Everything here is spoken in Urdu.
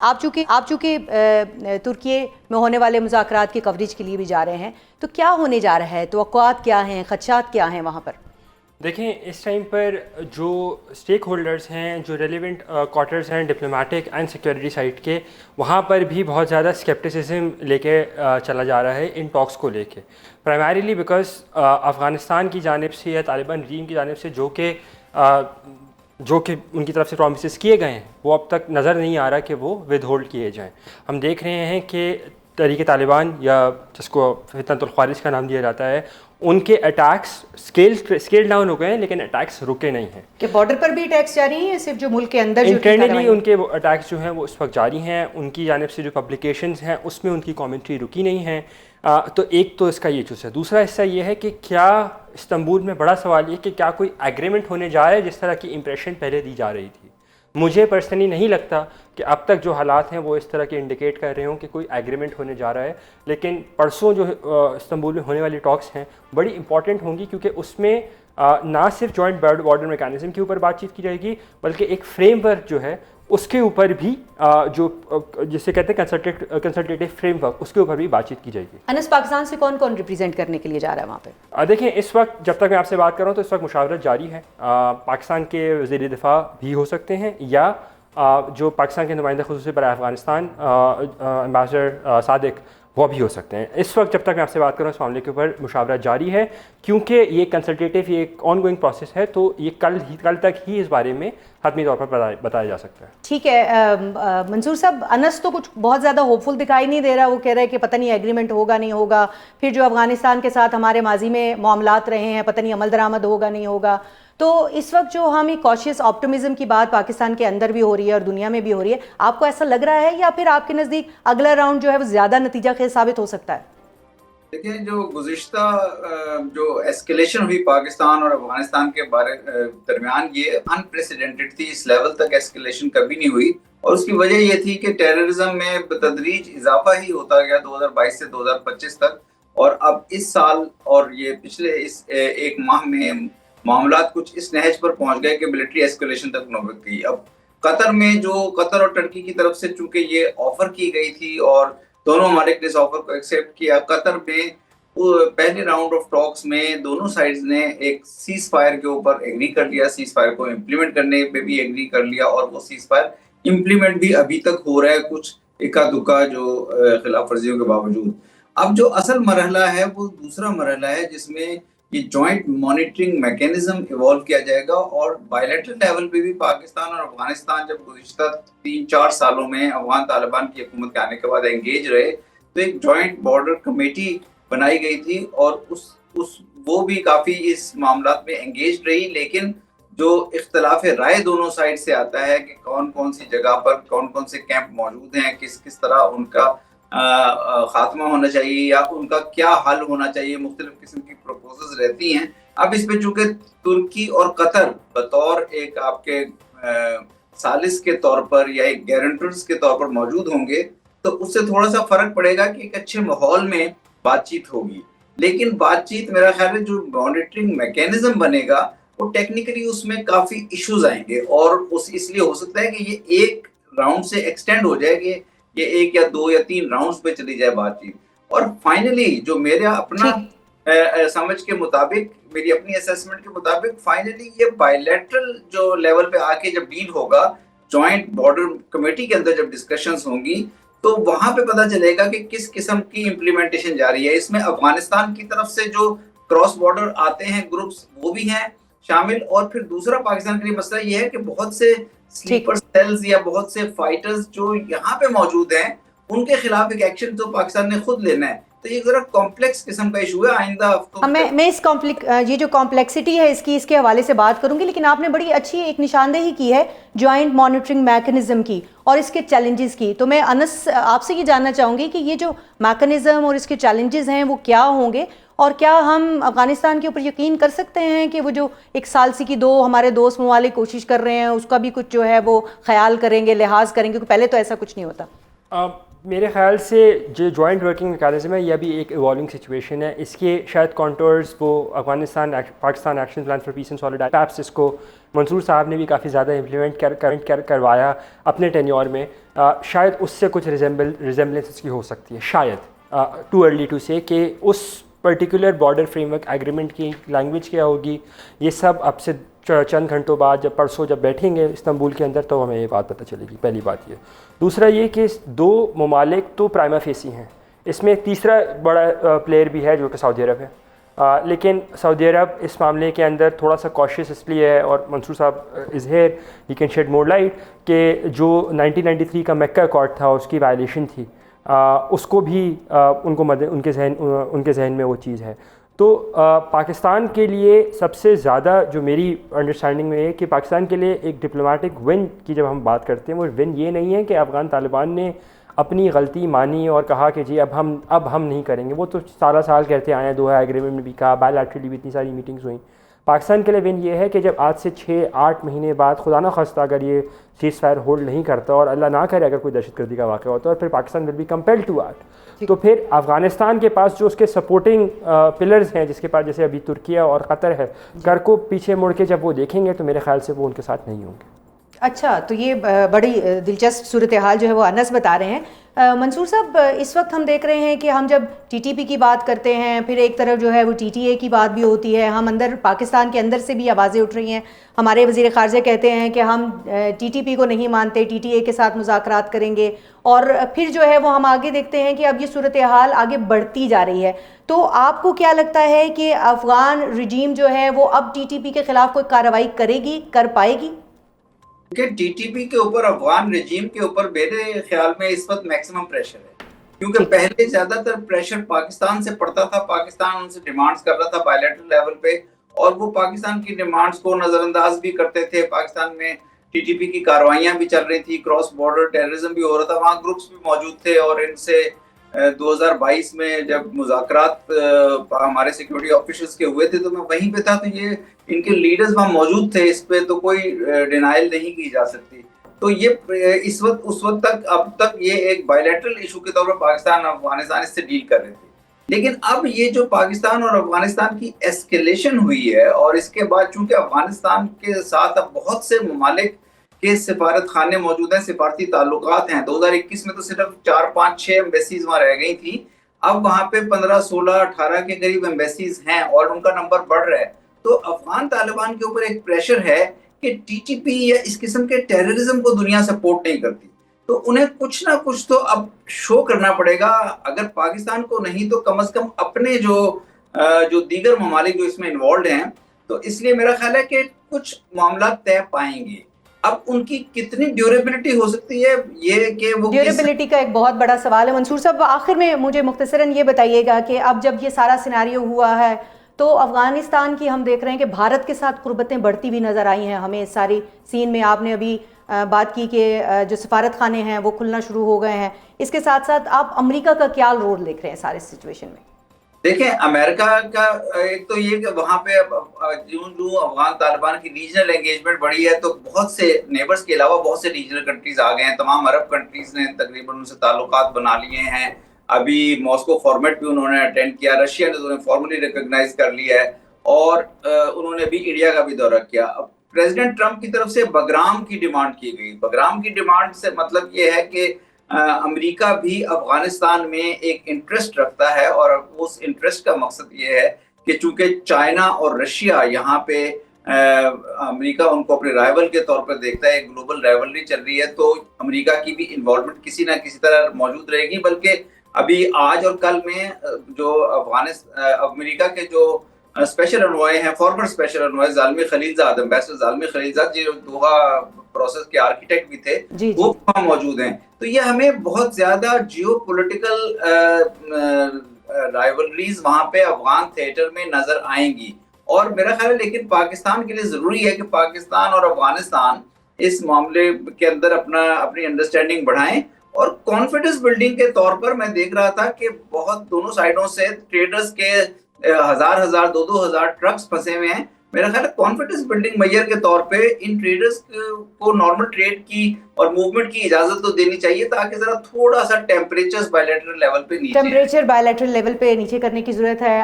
آپ چونکہ ترکی میں ہونے والے مذاکرات کی کوریج کے لیے بھی جا رہے ہیں، تو کیا ہونے جا رہا ہے؟ توقعات کیا ہیں؟ خدشات کیا ہیں وہاں پر؟ دیکھیں، اس ٹائم پر جو اسٹیک ہولڈرز ہیں، جو ریلیونٹ کوارٹرز ہیں ڈپلومیٹک اینڈ سیکورٹی سائٹ کے، وہاں پر بھی بہت زیادہ اسکیپٹسزم لے کے چلا جا رہا ہے ان ٹاکس کو لے کے، پرائمریلی بیکاز افغانستان کی جانب سے یا طالبان رجیم کی جانب سے جو کہ ان کی طرف سے پرومسز کیے گئے ہیں، وہ اب تک نظر نہیں آ رہا کہ وہ ود ہولڈ کیے جائیں۔ ہم دیکھ رہے ہیں کہ تحریک طالبان، یا جس کو فتنۃ الخوارج کا نام دیا جاتا ہے، ان کے اٹیکس اسکیل ڈاؤن ہو گئے ہیں، لیکن اٹیکس رکے نہیں ہیں۔ کہ بارڈر پر بھی اٹیکس جاری ہیں، صرف جو ملک کے اندر جو انٹرنلی ان کے اٹیکس جو ہیں وہ اس وقت جاری ہیں، ان کی جانب سے جو پبلیکیشنز ہیں اس میں ان کی کامنٹری رکی نہیں ہے۔ تو ایک تو اس کا یہ چیز ہے۔ دوسرا حصہ یہ ہے کہ کیا استنبول میں بڑا سوال یہ کہ کیا کوئی ایگریمنٹ ہونے جا رہا ہے، جس طرح کی امپریشن پہلے دی جا رہی تھی۔ مجھے پرسنلی نہیں لگتا کہ اب تک جو حالات ہیں وہ اس طرح کے انڈیکیٹ کر رہے ہوں کہ کوئی ایگریمنٹ ہونے جا رہا ہے، لیکن پرسوں جو استنبول میں ہونے والی ٹاکس ہیں بڑی امپورٹنٹ ہوں گی، کیونکہ اس میں نہ صرف جوائنٹ بارڈر میکانزم کے اوپر بات چیت کی جائے گی، بلکہ ایک فریم ورک جو ہے اس کے اوپر بھی جو جسے کہتے ہیں کنسلٹیٹو فریم ورک، اس کے اوپر بھی بات چیت کی جائے گی۔ انس، پاکستان سے کون کون ریپرزینٹ کرنے کے لیے جا رہا ہے وہاں پہ؟ دیکھیں، اس وقت جب تک میں آپ سے بات کر رہا ہوں تو اس وقت مشاورت جاری ہے۔ پاکستان کے وزیر دفاع بھی ہو سکتے ہیں، یا جو پاکستان کے نمائندہ خصوصی برائے افغانستان ایمبیسڈر صادق، وہ بھی ہو سکتے ہیں۔ اس وقت جب تک میں آپ سے بات کر رہا ہوں اس معاملے کے اوپر مشاورت جاری ہے، کیونکہ یہ کنسلٹیٹو، یہ ایک آن گوئنگ پروسیس ہے، تو یہ کل تک ہی اس بارے میں حتمی طور پر بتایا جا سکتا ہے۔ ٹھیک ہے منصور صاحب، انس تو کچھ بہت زیادہ ہوپ فل دکھائی نہیں دے رہا، وہ کہہ رہا ہے کہ پتہ نہیں ایگریمنٹ ہوگا نہیں ہوگا، پھر جو افغانستان کے ساتھ ہمارے ماضی میں معاملات رہے ہیں پتہ نہیں عمل درآمد ہوگا نہیں ہوگا۔ تو اس وقت جو ہم ایک کوشیس آپٹمزم کی بات پاکستان کے اندر بھی ہو رہی ہے اور دنیا میں بھی ہو رہی ہے، آپ کو ایسا لگ رہا ہے، یا پھر آپ کے نزدیک اگلا راؤنڈ جو ہے وہ زیادہ نتیجہ خیز ثابت ہو سکتا ہے؟ دیکھیں، جو گزشتہ جو ایسکیلیشن ہوئی پاکستان اور افغانستان کے درمیان، یہ انپریسیڈنٹڈ تھی۔ اس لیول تک ایسکیلیشن کبھی نہیں ہوئی، اور اس کی وجہ یہ تھی کہ ٹیررزم میں بتدریج اضافہ ہی ہوتا گیا 2022 سے 2025 تک، اور اب اس سال اور یہ پچھلے اس ایک ماہ میں معاملات کچھ اس نہج پر پہنچ گئے کہ ملٹری ایسکیلیشن تک نوبت گئی۔ اب قطر اور ترکی کی طرف سے چونکہ یہ آفر کی گئی تھی اور دونوں ممالک نے اس آفر کو ایکسیپٹ کیا، قطر میں پہلے راؤنڈ آف ٹاکس میں دونوں سائڈز نے ایک سیز فائر کے اوپر ایگری کر لیا، سیز فائر کو امپلیمنٹ کرنے پہ بھی ایگری کر لیا، اور وہ سیز فائر امپلیمنٹ بھی ابھی تک ہو رہا ہے، کچھ اکا دکا جو خلاف ورزیوں کے باوجود۔ اب جو اصل مرحلہ ہے وہ دوسرا مرحلہ ہے، جس میں یہ جوائنٹ مانیٹرنگ میکینزم ایوالو کیا جائے گا، اور بائیلیٹرل لیول پہ بھی پاکستان اور افغانستان جب گزشتہ 3-4 سالوں میں افغان طالبان کی حکومت کے آنے کے بعد انگیج رہے، تو ایک جوائنٹ بارڈر کمیٹی بنائی گئی تھی، اور وہ بھی کافی اس معاملات میں انگیج رہی، لیکن جو اختلاف رائے دونوں سائڈ سے آتا ہے کہ کون کون سی جگہ پر کون کون سے کیمپ موجود ہیں، کس طرح ان کا خاتمہ ہونا چاہیے یا ان کا کیا حل ہونا چاہیے، مختلف قسم کی پروپوزلز رہتی ہیں۔ اب اس میں چونکہ ترکی اور قطر بطور ایک آپ کے ثالث کے طور پر یا ایک گارنٹرز کے طور پر موجود ہوں گے، تو اس سے تھوڑا سا فرق پڑے گا کہ ایک اچھے ماحول میں بات چیت ہوگی، لیکن بات چیت میرا خیال ہے جو مانیٹرنگ میکینزم بنے گا وہ ٹیکنیکلی اس میں کافی ایشوز آئیں گے، اور اس لیے ہو سکتا ہے کہ یہ ایک راؤنڈ سے ایکسٹینڈ ہو جائے گی، یہ 1 یا 2 یا 3 راؤنڈز پہ چلی جائے بات چیت۔ اور فائنلی جو میرا اپنا سمجھ کے مطابق، میری اپنی اسیسمنٹ کے مطابق، فائنلی یہ بائیلیٹرل جو لیول پہ آ کے جب ڈیل ہوگا، جوائنٹ بارڈر کمیٹی کے اندر جب ڈسکشنز ہوں گی، تو وہاں پہ پتہ چلے گا کہ کس قسم کی امپلیمنٹیشن جاری ہے۔ اس میں افغانستان کی طرف سے جو کراس بارڈر آتے ہیں گروپس، وہ بھی ہیں شامل، اور پھر دوسرا پاکستان کے لیے مسئلہ یہ ہے کہ بہت سے سلیپر سیلز یا بہت سے فائٹرز جو یہاں پہ موجود ہیں، ان کے خلاف ایک ایکشن تو پاکستان نے خود لینا ہے۔ تو یہ ذرا کمپلیکس قسم کا ایشو ہے۔ آئندہ ہفتوں میں یہ جو کمپلیکسٹی ہے اس کے حوالے سے بات کروں گی، لیکن آپ نے بڑی اچھی ایک نشاندہی کی ہے جوائنٹ مانیٹرنگ میکنزم کی اور اس کے چیلنجز کی۔ تو میں انس آپ سے یہ جاننا چاہوں گی کہ یہ جو میکنزم اور اس کے چیلنجز ہیں وہ کیا ہوں گے، اور کیا ہم افغانستان کے اوپر یقین کر سکتے ہیں کہ وہ جو ایک ثالثی کی 2 ہمارے دوست ممالک کوشش کر رہے ہیں اس کا بھی کچھ جو ہے وہ خیال کریں گے، لحاظ کریں گے، کیونکہ پہلے تو ایسا کچھ نہیں ہوتا؟ میرے خیال سے جو جوائنٹ ورکنگ میکانزم ہے یہ بھی ایک ایوالونگ سچویشن ہے۔ اس کے شاید کانٹورز وہ Pakistan action plan for peace and solidarity پیپس اس کو منصور صاحب نے بھی کافی زیادہ امپلیمنٹ کروایا اپنے ٹینیور میں، شاید اس سے کچھ ریزمبلنس اس کی ہو سکتی ہے، شاید ٹو ارلی ٹو سے کہ اس particular border framework agreement کی لینگویج کیا ہوگی، یہ سب اب سے چند گھنٹوں بعد پرسوں جب بیٹھیں گے استنبول کے اندر تو ہمیں یہ بات پتہ چلے گی. پہلی بات یہ. دوسرا یہ کہ دو ممالک تو پرائما فیسی ہیں، اس میں تیسرا بڑا پلیئر بھی ہے جو کہ سعودی عرب ہے، لیکن سعودی عرب اس معاملے کے اندر تھوڑا سا کوشش اس لیے ہے، اور منصور صاحب is here he can shed more light, کہ جو 1993 کا مکہ اکارڈ تھا اس کی وائلیشن تھی، اس کو بھی ان کے ذہن میں وہ چیز ہے. تو پاکستان کے لیے سب سے زیادہ جو میری انڈرسٹینڈنگ میں ہے کہ پاکستان کے لیے ایک ڈپلومیٹک ون کی جب ہم بات کرتے ہیں، وہ ون یہ نہیں ہے کہ افغان طالبان نے اپنی غلطی مانی اور کہا کہ جی اب ہم نہیں کریں گے، وہ تو سال کہتے آئے ہیں، دوحہ ایگریمنٹ میں بھی کہا، بائیلیٹرلی بھی اتنی ساری میٹنگز ہوئیں. پاکستان کے لیے ون یہ ہے کہ جب آج سے 6-8 مہینے بعد خدا نہ خواستہ اگر یہ سیز فائر ہولڈ نہیں کرتا، اور اللہ نہ کرے اگر کوئی دہشت گردی کا واقعہ ہوتا ہے، اور پھر Pakistan will be compelled to act, تو پھر افغانستان کے پاس جو اس کے سپورٹنگ پلرز ہیں، جس کے پاس جیسے ابھی ترکیہ اور قطر ہے، گھر کو پیچھے مڑ کے جب وہ دیکھیں گے تو میرے خیال سے وہ ان کے ساتھ نہیں ہوں گے. اچھا، تو یہ بڑی دلچسپ صورتحال جو ہے وہ انس بتا رہے ہیں. منصور صاحب، اس وقت ہم دیکھ رہے ہیں کہ ہم جب ٹی ٹی پی کی بات کرتے ہیں، پھر ایک طرف جو ہے وہ ٹی ٹی اے کی بات بھی ہوتی ہے، ہم پاکستان کے اندر سے بھی آوازیں اٹھ رہی ہیں. ہمارے وزیر خارجہ کہتے ہیں کہ ہم ٹی ٹی پی کو نہیں مانتے، ٹی ٹی اے کے ساتھ مذاکرات کریں گے، اور پھر جو ہے وہ ہم آگے دیکھتے ہیں کہ اب یہ صورتحال آگے بڑھتی جا رہی ہے. تو آپ کو کیا لگتا ہے کہ افغان رجیم جو ہے وہ اب ٹی ٹی پی کے خلاف کوئی کارروائی کرے گی، کر پائے گی؟ کہ ٹی ٹی پی کے اوپر، افغان رجیم کے اوپر میرے خیال میں اس وقت میکسیمم پریشر ہے، کیونکہ پہلے زیادہ تر پریشر پاکستان سے پڑتا تھا، پاکستان ان سے ڈیمانڈز کر رہا تھا بائیلیٹرل لیول پہ، اور وہ پاکستان کی ڈیمانڈز کو نظر انداز بھی کرتے تھے. پاکستان میں ٹی ٹی پی کی کاروائیاں بھی چل رہی تھی، کراس بارڈر ٹیررزم بھی ہو رہا تھا، وہاں گروپس بھی موجود تھے، اور ان سے 2022 میں جب مذاکرات ہمارے سیکیورٹی آفیشلز کے ہوئے تھے تو میں وہیں پہ تھا، تو یہ ان کے لیڈرز وہاں موجود تھے، اس پہ تو کوئی ڈینائل نہیں کی جا سکتی. تو یہ اس وقت تک اب تک یہ ایک بائیلیٹرل ایشو کے طور پر پاکستان اور افغانستان اس سے ڈیل کر رہے تھے. لیکن اب یہ جو پاکستان اور افغانستان کی ایسکیلیشن ہوئی ہے، اور اس کے بعد چونکہ افغانستان کے ساتھ اب بہت سے ممالک کے سفارت خانے موجود ہیں، سفارتی تعلقات ہیں، 2021 میں تو صرف 4-5-6 ایمبیسیز وہاں رہ گئی تھی، اب وہاں پہ 15-16-18 کے قریب ایمبیسیز ہیں، اور ان کا نمبر بڑھ رہا ہے. تو افغان طالبان کے اوپر ایک پریشر ہے کہ ٹی ٹی پی یا اس قسم کے ٹیررزم کو دنیا سپورٹ نہیں کرتی، تو انہیں کچھ نہ کچھ تو اب شو کرنا پڑے گا، اگر پاکستان کو نہیں تو کم از کم اپنے جو دیگر ممالک جو اس میں انوالوڈ ہیں. تو اس لیے میرا خیال ہے کہ کچھ معاملات طے پائیں گے. اب ان کی کتنی ڈیوریبلٹی ہو سکتی ہے، یہ کہ وہ ڈیوریبلٹی کا ایک بہت بڑا سوال ہے. منصور صاحب، آخر میں مجھے مختصراً یہ بتائیے گا کہ اب جب یہ سارا سیناریو ہوا ہے تو افغانستان کی ہم دیکھ رہے ہیں کہ بھارت کے ساتھ قربتیں بڑھتی بھی نظر آئی ہیں ہمیں اس ساری سین میں. آپ نے ابھی بات کی کہ جو سفارت خانے ہیں وہ کھلنا شروع ہو گئے ہیں، اس کے ساتھ ساتھ آپ امریکہ کا کیا رول دیکھ رہے ہیں سارے سچویشن میں؟ دیکھیں، امریکہ کا ایک تو یہ کہ وہاں پہ جو افغان طالبان کی ریجنل انگیجمنٹ بڑھی ہے، تو بہت سے نیبرز کے علاوہ بہت سے ریجنل کنٹریز آ گئے ہیں، تمام عرب کنٹریز نے تقریباً ان سے تعلقات بنا لیے ہیں. ابھی ماسکو فارمیٹ بھی انہوں نے اٹینڈ کیا، رشیا نے انہیں فارملی ریکگنائز کر لیا ہے، اور انہوں نے بھی انڈیا کا بھی دورہ کیا. اب پریزیڈنٹ ٹرمپ کی طرف سے بگرام کی ڈیمانڈ کی گئی. بگرام کی ڈیمانڈ سے مطلب یہ ہے کہ امریکہ بھی افغانستان میں ایک انٹرسٹ رکھتا ہے، اور اس انٹرسٹ کا مقصد یہ ہے کہ چونکہ چائنا اور رشیا یہاں پہ امریکہ ان کو اپنے رائیول کے طور پر دیکھتا ہے، گلوبل رائیولری چل رہی ہے، تو امریکہ کی بھی انوالومنٹ کسی نہ کسی طرح موجود رہے گی. بلکہ ابھی آج اور کل میں جو امریکہ کے جو اسپیشل انوائے ہیں، فارمر اسپیشل انوائے زالمی خلیلزاد، امبیسڈر زالمی خلیلزاد، جو دوحہ پروسیس کے آرکیٹیکٹ بھی تھے، وہ وہاں موجود ہیں. تو یہ ہمیں بہت زیادہ جیو پولیٹیکل رائیولریز وہاں پہ افغان تھیٹر میں نظر آئیں گی. اور میرا خیال ہے لیکن پاکستان کے لیے ضروری ہے کہ پاکستان اور افغانستان اس معاملے کے اندر اپنی انڈرسٹینڈنگ بڑھائیں. اور کانفیڈنس بلڈنگ کے طور پر میں دیکھ رہا تھا کہ بہت دونوں سائڈوں سے ٹریڈرز کے 1000 2000 ٹرکس پھنسے ہوئے ہیں. میرا خیال ہے کانفیڈنس بلڈنگ میجر کے طور پہ ان ٹریڈرز کو نارمل ٹریڈ کی اور موومنٹ کی اجازت تو دینی چاہیے، تاکہ ذرا تھوڑا سا ٹیمپریچر بائیلیٹرل لیول پہ نیچے کرنے کی ضرورت ہے.